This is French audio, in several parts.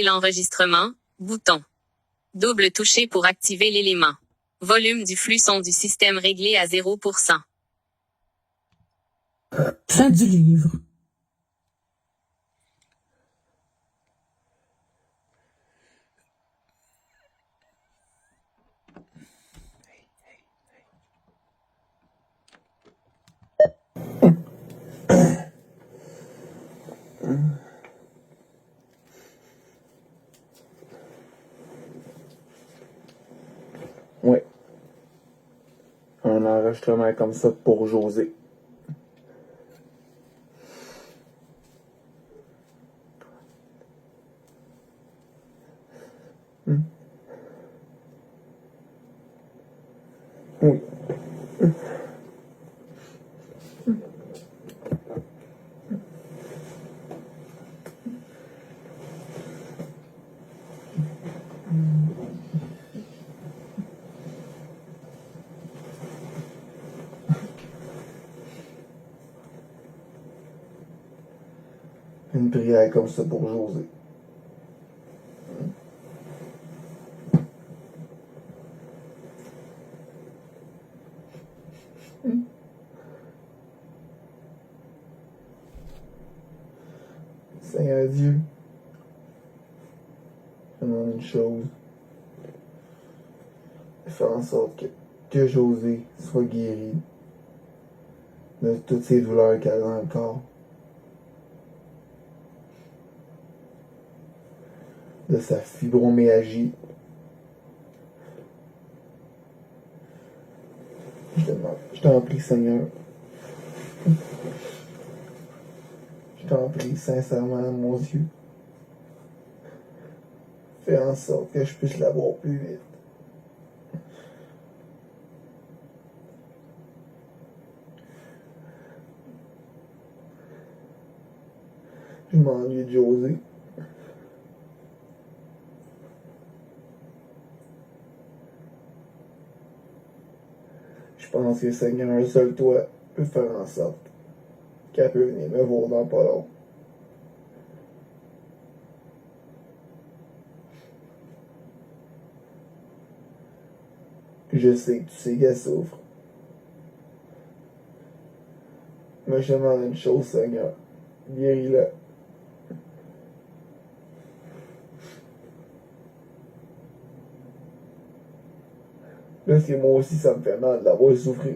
L'enregistrement, bouton. Double touché pour activer l'élément. Volume du flux son du système réglé à 0%. Fin du livre. Ouais. Un enregistrement comme ça pour José. Oui. Une prière comme ça pour José. Seigneur Dieu, je demande une chose. Faire en sorte que José soit guéri de toutes ces douleurs qu'elle a dans le corps. De sa fibromyalgie. Je t'en prie, Seigneur. Je t'en prie, sincèrement, mon Dieu. Fais en sorte que je puisse l'avoir plus vite. Je m'ennuie de José. Je pense que Seigneur, seul toi, peut faire en sorte qu'elle peut venir me voir dans pas long. Je sais que tu sais qu'elle souffre. Mais je demande une chose, Seigneur. Guéris-la. Parce que moi aussi, ça me fait mal de l'avoir souffrir.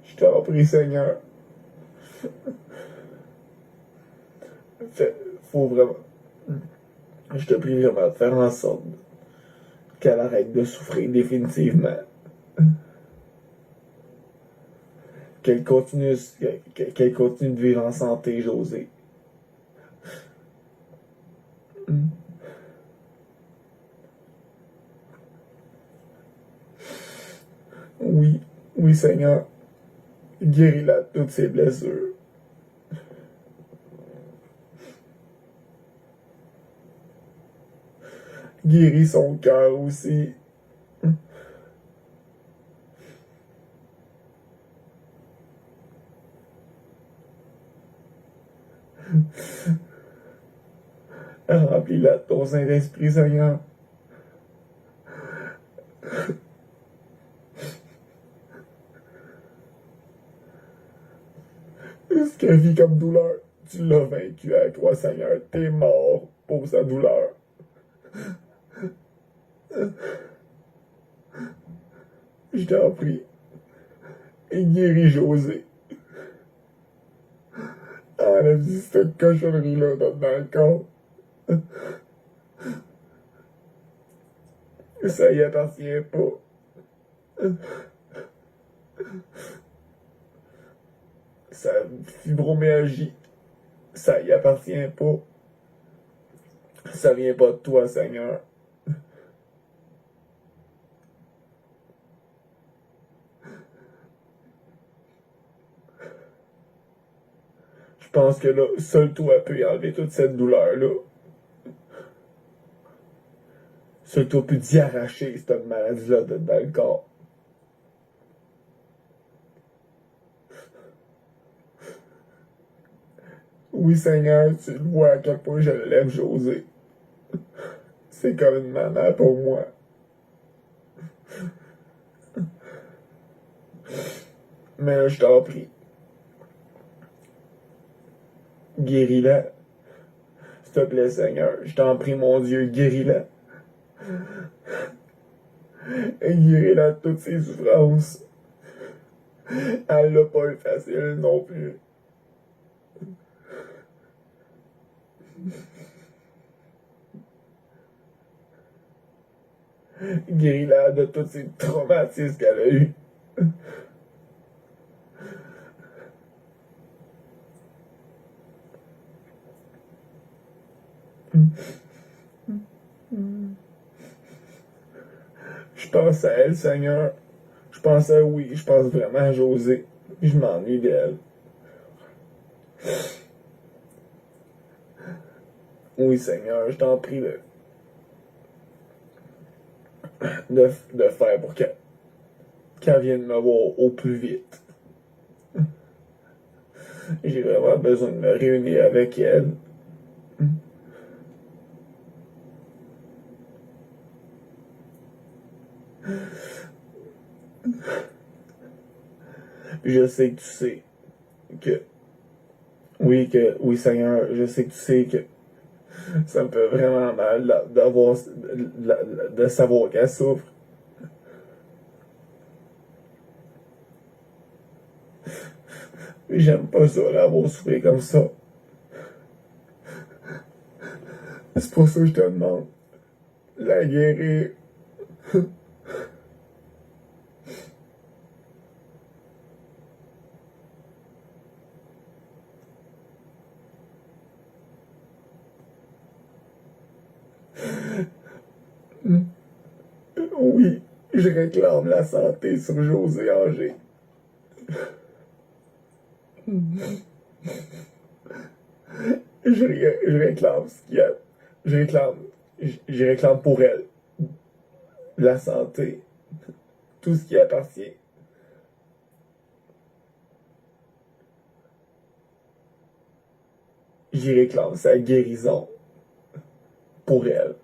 Je t'en prie, Seigneur. Faut vraiment. Je te prie vraiment de faire en sorte qu'elle arrête de souffrir définitivement. Qu'elle continue de vivre en santé, José. Oui, oui, Seigneur. Guéris-la de toutes ses blessures. Guéris son cœur aussi. Remplis-la de ton Saint-Esprit, Seigneur. Ce qu'elle vit comme douleur, tu l'as vaincu à toi, Seigneur. T'es mort pour sa douleur. Je t'en prie. Et guéris José. Enlève cette cochonnerie-là dans le corps. Ça y appartient pas. Sa fibromyalgie, ça y appartient pas. Ça vient pas de toi, Seigneur. Je pense que là, seul toi peut y enlever toute cette douleur-là. Seul toi peut t'y arracher cette maladie-là dans le corps. Oui, Seigneur, tu le vois à quel point je l'aime, José. C'est comme une maman pour moi. Mais là, je t'en prie, guéris-la. S'il te plaît, Seigneur, je t'en prie, mon Dieu, guéris-la. Guéris-la de toutes ses souffrances. Elle l'a pas eu facile non plus. Guéris-la de tous ces traumatismes qu'elle a eus. Je pense à elle, Seigneur. Je pense à oui, je pense vraiment à José. Je m'ennuie d'elle. Oui, Seigneur, je t'en prie de faire pour qu'elle vienne me voir au plus vite. J'ai vraiment besoin de me réunir avec elle. Je sais que tu sais que oui, Seigneur, je sais que tu sais que ça me fait vraiment mal de savoir qu'elle souffre. J'aime pas ça, la voir souffrir comme ça. C'est pour ça que je te demande de la guérir. Oui, je réclame la santé sur José Angers. Je réclame ce qu'il y a. Je réclame, je réclame pour elle la santé, tout ce qui appartient. J'y réclame sa guérison pour elle,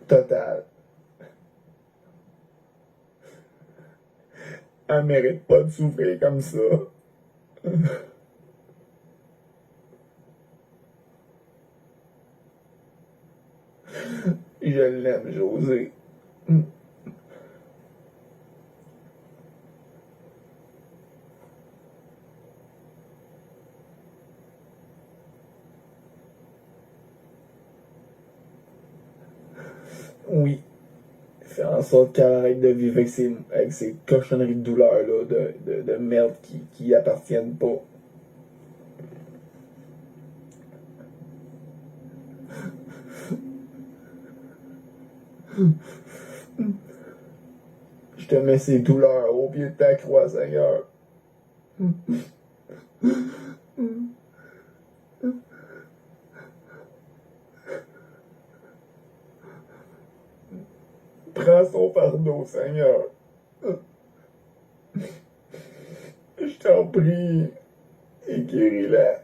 totale. Elle mérite pas de souffrir comme ça. Je l'aime, José. Oui, fais en sorte qu'elle arrête de vivre avec ces cochonneries de douleur-là, de merde qui y appartiennent pas. Je te mets ces douleurs au pied de ta croix, Seigneur. Prends son fardeau, Seigneur. Je t'en prie, et guéris-la.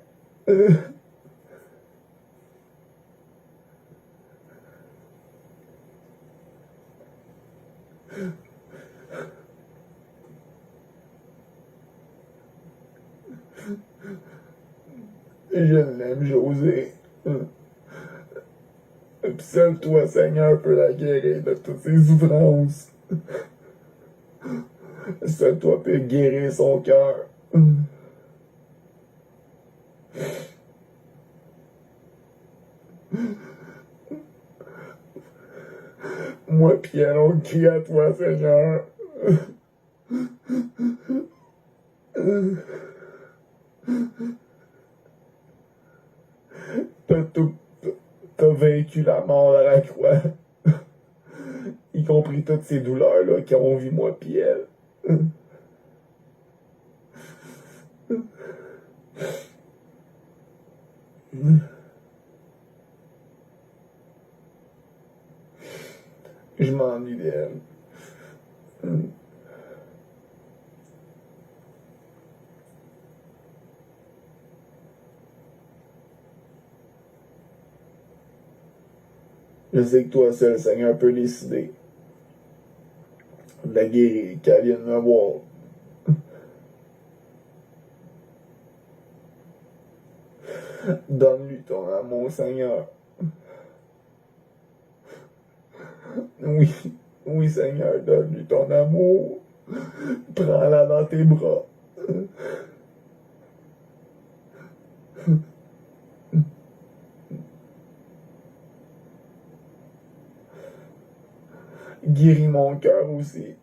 Je l'aime, José. Puis seul toi, Seigneur, peux la guérir de toutes ses souffrances. Seul toi peux guérir son cœur. Moi pis elle, on crie à toi, Seigneur. T'as tout, t'as vaincu la mort à la croix. Y compris toutes ces douleurs-là qui ont vu moi pis elle. Je m'ennuie d'elle. Je sais que toi seul, Seigneur, peux décider de la guérir, qu'elle vienne me voir. Donne-lui ton amour, Seigneur. Oui, oui, Seigneur, donne-lui ton amour. Prends-la dans tes bras. Guéris mon cœur aussi.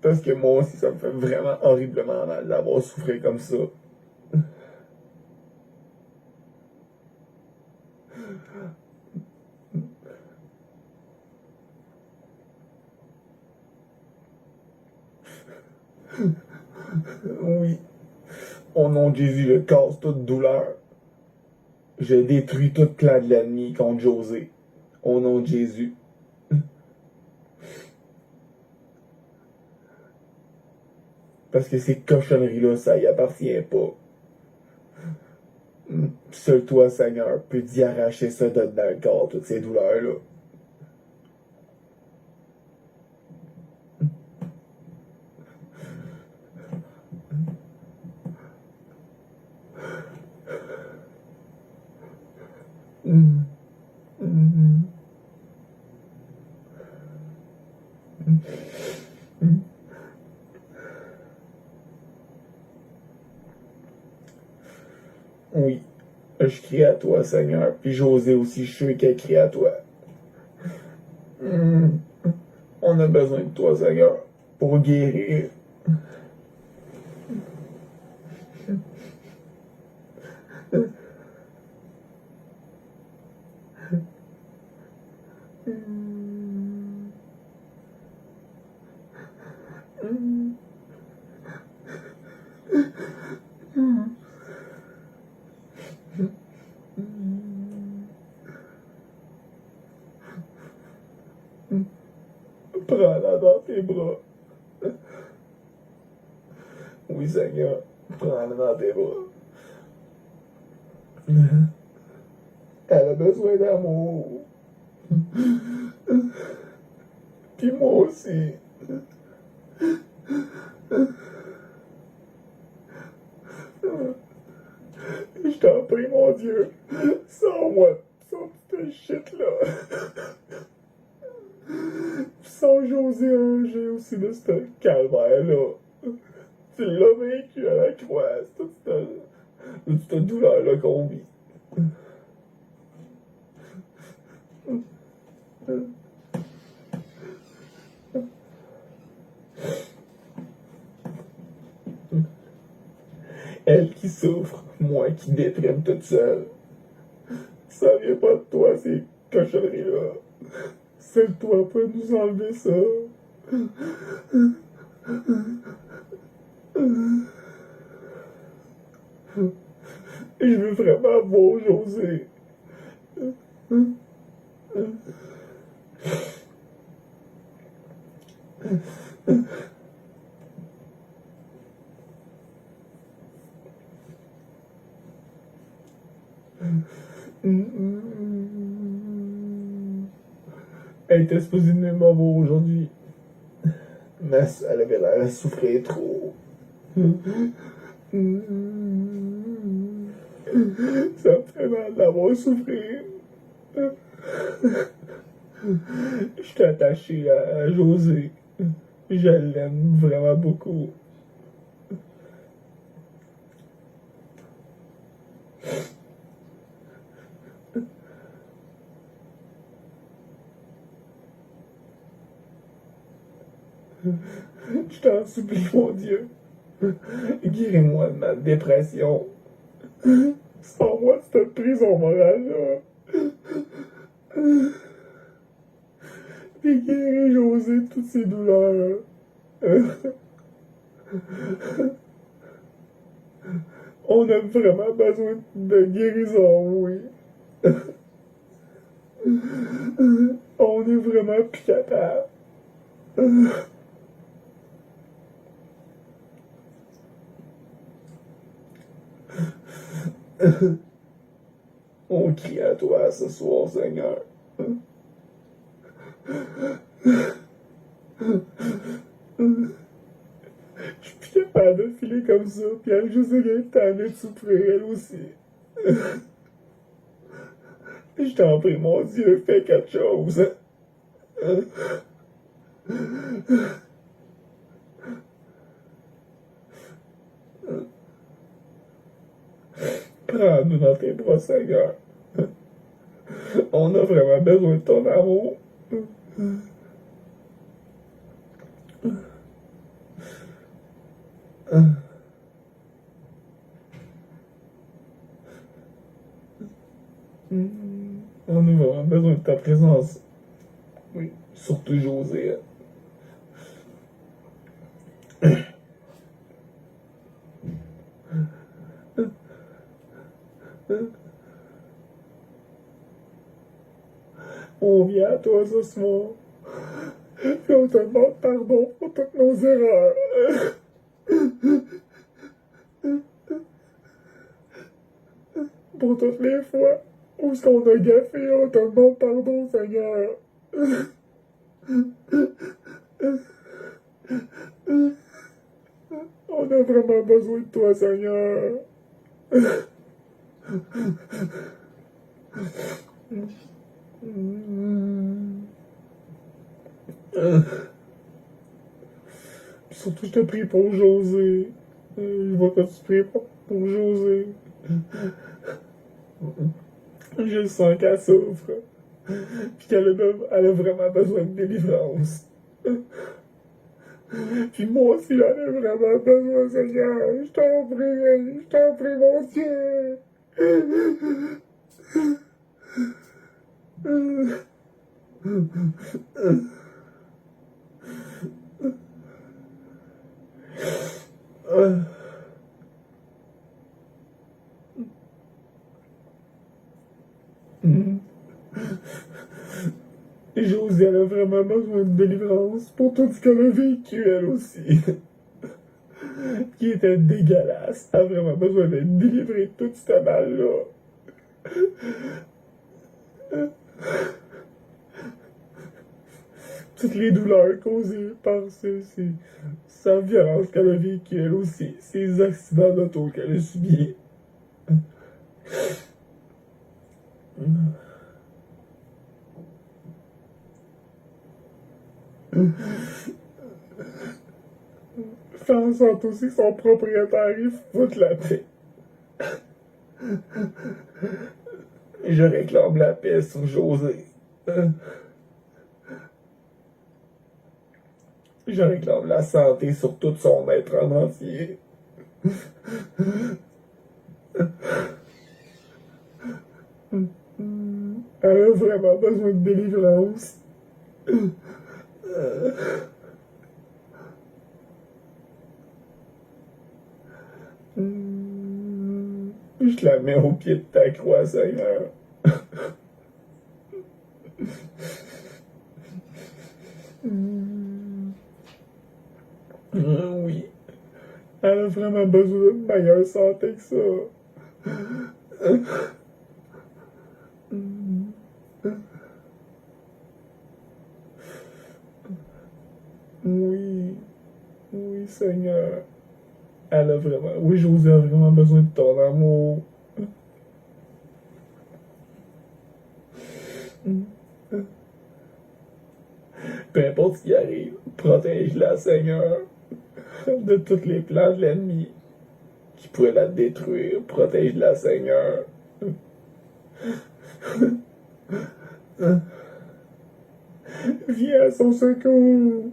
Parce que moi aussi, ça me fait vraiment horriblement mal d'avoir souffert comme ça. Oui, au nom de Jésus, je casse toute douleur. Je détruis tout plan de l'ennemi contre José. Au nom de Jésus. Parce que ces cochonneries-là, ça y appartient pas. Seul toi, Seigneur, peux d'y arracher ça de dans le corps, toutes ces douleurs-là. Oui, je crie à toi, Seigneur, puis José aussi, je suis qu'elle crie à toi. On a besoin de toi, Seigneur, pour guérir. Prends-la dans tes bras. Oui, Seigneur, prends-la dans tes bras. Elle a besoin d'amour. Puis moi aussi. Je t'en prie, mon Dieu. Sors-moi de cette shit-là. Sans José j'ai aussi de ce calvaire-là. Tu l'as vécu à la croix, toute cette douleur-là qu'on vit. Elle qui souffre, moi qui déprime toute seule. Ça vient pas de toi, ces cochonneries-là. Seul toi peut nous enlever ça. Je veux vraiment voir José. Elle était supposée venir me voir aujourd'hui. Mais elle avait l'air à souffrir trop. Ça me fait mal d'avoir souffrir. Je suis attaché à José. Je l'aime vraiment beaucoup. Je t'en supplie, mon Dieu. Guéris-moi de ma dépression. Sors-moi de cette prison morale-là. Puis guéris José de toutes ces douleurs. On a vraiment besoin de guérison, oui. On est vraiment plus capable. On crie à toi ce soir, Seigneur. Je suis plus capable de filer comme ça, puis elle, je sais qu'elle est tannée de souffrir, elle aussi. Je t'en prie, mon Dieu, fais quelque chose. Prends-nous dans tes bras, Seigneur. On a vraiment besoin de ton amour. On a vraiment besoin de ta présence. Oui, surtout José. On vient à toi ce soir. Et on te demande pardon pour toutes nos erreurs. Pour toutes les fois où ce qu'on a gaffé, on te demande pardon, Seigneur. On a vraiment besoin de toi, Seigneur. Surtout, je te prie pour José. Je vois que tu pries pour José. Je sens qu'elle souffre. Puis elle a vraiment besoin de délivrance. Puis moi aussi, j'en ai vraiment besoin, Seigneur. Je t'en prie, mon Dieu. Josie, elle a vraiment besoin de délivrance pour tout ce qu'elle a vécu, elle aussi. Qui était dégueulasse. Elle a vraiment besoin d'être délivrée de tout ce mal-là. Toutes les douleurs causées par sa violence qu'elle a vécue, elle aussi. Ces accidents d'auto qu'elle a subis. Fait en sorte aussi que son propriétaire, il fout la paix. Je réclame la paix sur José. Je réclame la santé sur tout son être en entier. Elle a vraiment besoin de délivrance. Je te la mets au pied de ta croix, Seigneur. Oui. Elle a vraiment besoin de meilleure santé que ça. Oui. Oui, Seigneur. Elle a vraiment... Oui, José a vraiment besoin de ton amour. Peu importe ce qui arrive, protège-la, Seigneur, de toutes les plans de l'ennemi qui pourraient la détruire. Protège-la, Seigneur. Viens à son secours.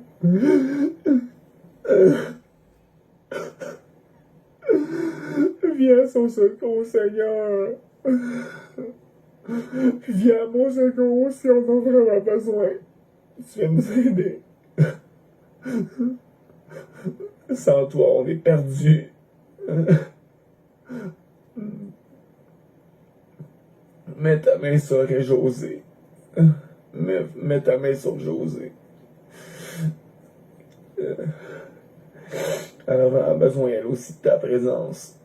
Viens à son secours, Seigneur. Viens à mon secours si on en a vraiment besoin. Tu viens nous aider. Sans toi, on est perdu. Mets ta main sur José. Mets ta main sur José. Elle a vraiment besoin, elle aussi, de ta présence.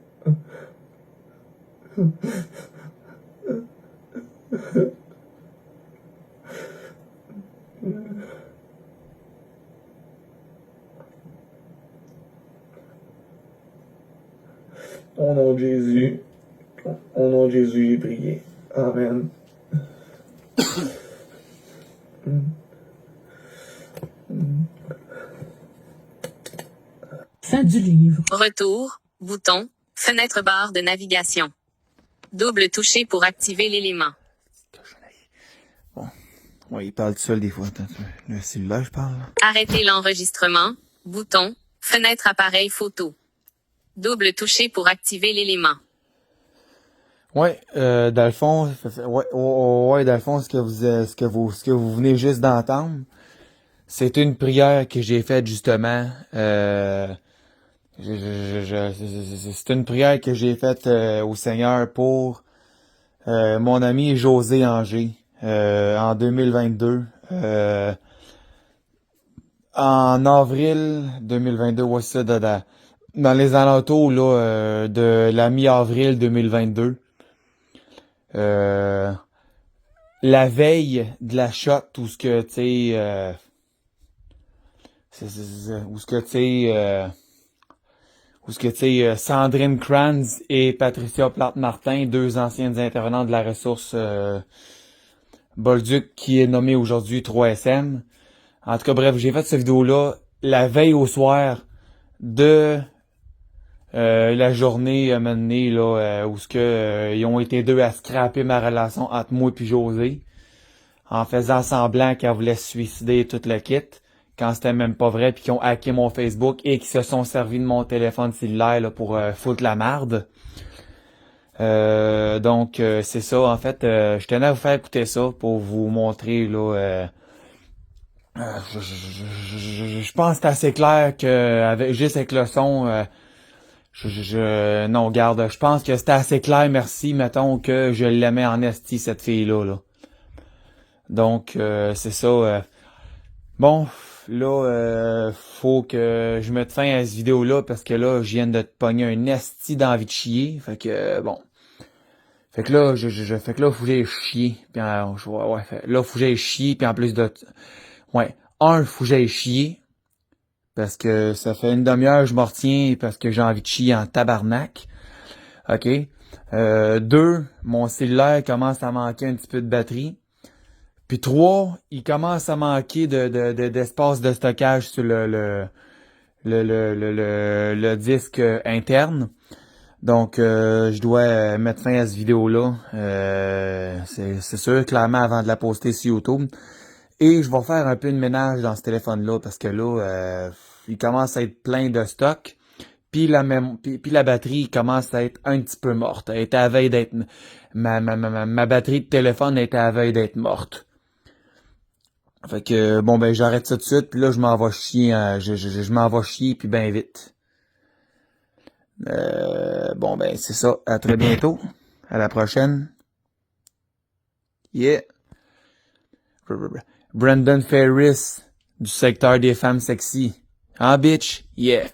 Au nom de Jésus, j'ai prié. Amen. Fin du livre. Retour, bouton, fenêtre barre de navigation. Double toucher pour activer l'élément. Bon. Ouais, il parle tout seul des fois. Attends, le cellulaire, je parle. Arrêter l'enregistrement, bouton, fenêtre appareil photo. Double toucher pour activer l'élément. Ouais, dans le fond, ouais, dans le fond, ce que vous venez juste d'entendre, c'est une prière que j'ai faite justement. C'est une prière que j'ai faite au Seigneur pour mon ami José Anger en 2022. En avril 2022, ouais, c'est ça, dans les alentours là, de la mi-avril 2022. La veille de la shot, où ce que, tu sais, où ce que, tu sais, Sandrine Kranz et Patricia Plante-Martin, deux anciennes intervenantes de la ressource Bolduc, qui est nommée aujourd'hui 3SM. En tout cas, bref, j'ai fait cette vidéo-là la veille au soir de la journée menée là, où ce que ils ont été deux à scraper ma relation entre moi et José, en faisant semblant qu'elle voulait se suicider toute le kit, quand c'était même pas vrai, puis qu'ils ont hacké mon Facebook et qui se sont servis de mon téléphone cellulaire là, pour foutre la marde. Donc c'est ça, en fait, je tenais à vous faire écouter ça pour vous montrer là. Je pense que c'est assez clair que juste avec le son, non, garde, je pense que c'était assez clair, merci, mettons, que je l'aimais en esti, cette fille-là, là. Donc, c'est ça. Bon, là, faut que je mette fin à cette vidéo-là, parce que là, je viens de te pogner un esti d'envie de chier. Fait que, bon. Fait que là, fait que là, faut que j'aille chier. Puis, là, faut que j'aille chier, puis en plus de... Ouais, faut que j'aille chier. Parce que ça fait une demi-heure je m'en retiens parce que j'ai envie de chier en tabarnak. OK? 2, mon cellulaire commence à manquer un petit peu de batterie. Puis 3, il commence à manquer d'espace de stockage sur le disque interne. Donc, je dois mettre fin à cette vidéo-là. C'est sûr, clairement, avant de la poster sur YouTube. Et je vais faire un peu de ménage dans ce téléphone-là parce que là, il commence à être plein de stock. Puis la batterie commence à être un petit peu morte. Elle était à veille d'être... Ma batterie de téléphone était à veille d'être morte. Fait que, bon, ben, j'arrête ça tout de suite. Puis là, je m'en vais chier. Je m'en vais chier, puis ben vite. Bon, ben, c'est ça. À très bientôt. À la prochaine. Yeah. Brandon Ferris, du secteur des femmes sexy. Ah, bitch? Yeah.